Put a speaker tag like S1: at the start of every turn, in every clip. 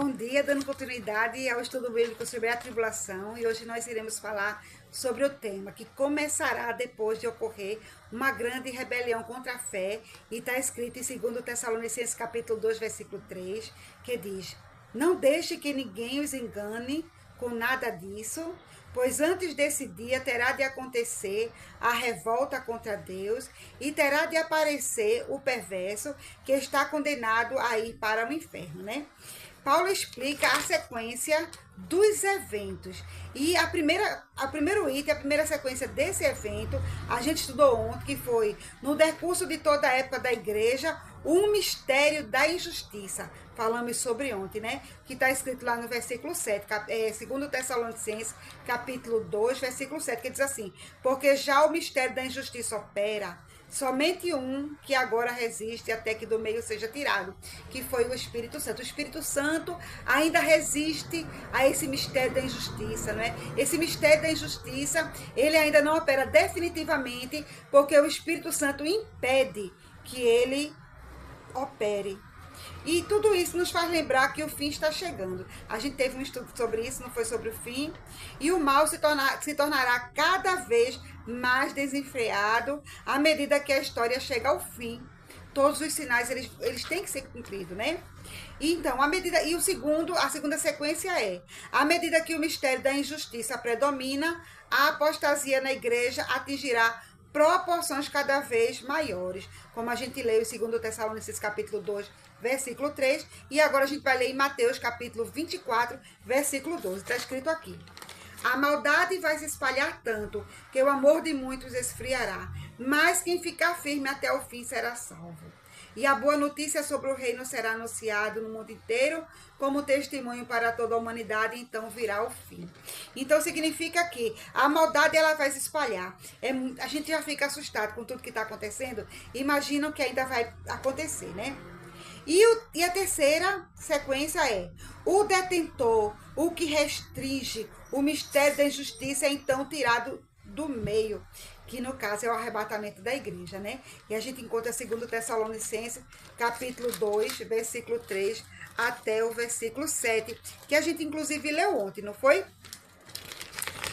S1: Bom dia, dando continuidade ao estudo bíblico sobre a tribulação, e hoje nós iremos falar sobre o tema que começará depois de ocorrer uma grande rebelião contra a fé, e está escrito em 2 Tessalonicenses capítulo 2, versículo 3, que diz: não deixe que ninguém os engane com nada disso, pois antes desse dia terá de acontecer a revolta contra Deus e terá de aparecer o perverso que está condenado a ir para o inferno, né? Paulo explica a sequência dos eventos. E o primeiro item, a primeira sequência desse evento, a gente estudou ontem, que foi, no decurso de toda a época da igreja, o mistério da injustiça. Falamos sobre ontem, né? Que está escrito lá no versículo 7, 2 Tessalonicenses, capítulo 2, versículo 7, que diz assim: porque já o mistério da injustiça opera, somente um que agora resiste até que do meio seja tirado, que foi o Espírito Santo. O Espírito Santo ainda resiste a esse mistério da injustiça, não é? Esse mistério da injustiça, ele ainda não opera definitivamente, porque o Espírito Santo impede que ele opere. E tudo isso nos faz lembrar que o fim está chegando. A gente teve um estudo sobre isso, não foi sobre o fim. E o mal se tornará cada vez mais desenfreado à medida que a história chega ao fim. Todos os sinais, eles têm que ser cumpridos, né? Então, a segunda sequência é: à medida que o mistério da injustiça predomina, a apostasia na igreja atingirá proporções cada vez maiores, como a gente leu em 2 Tessalonicenses capítulo 2, versículo 3, e agora a gente vai ler em Mateus capítulo 24, versículo 12, está escrito aqui: a maldade vai se espalhar tanto que o amor de muitos esfriará, mas quem ficar firme até o fim será salvo. E a boa notícia sobre o reino será anunciado no mundo inteiro como testemunho para toda a humanidade, então virá o fim. Então significa que a maldade ela vai se espalhar. A gente já fica assustado com tudo que está acontecendo. Imagina o que ainda vai acontecer, né? E a terceira sequência é: o detentor, o que restringe o mistério da injustiça é então tirado do meio, que no caso é o arrebatamento da igreja, né? E a gente encontra 2 Tessalonicenses, capítulo 2, versículo 3 até o versículo 7, que a gente inclusive leu ontem, não foi?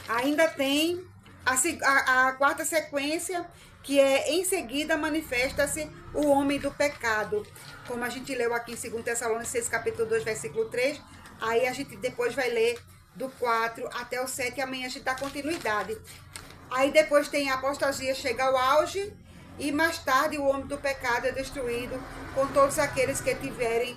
S1: Ainda tem a quarta sequência, que é: em seguida manifesta-se o homem do pecado, como a gente leu aqui em 2 Tessalonicenses, capítulo 2, versículo 3, aí a gente depois vai ler do 4 até o 7, e amanhã a gente dá continuidade. Aí depois tem a apostasia, chega ao auge, e mais tarde o homem do pecado é destruído com todos aqueles que tiverem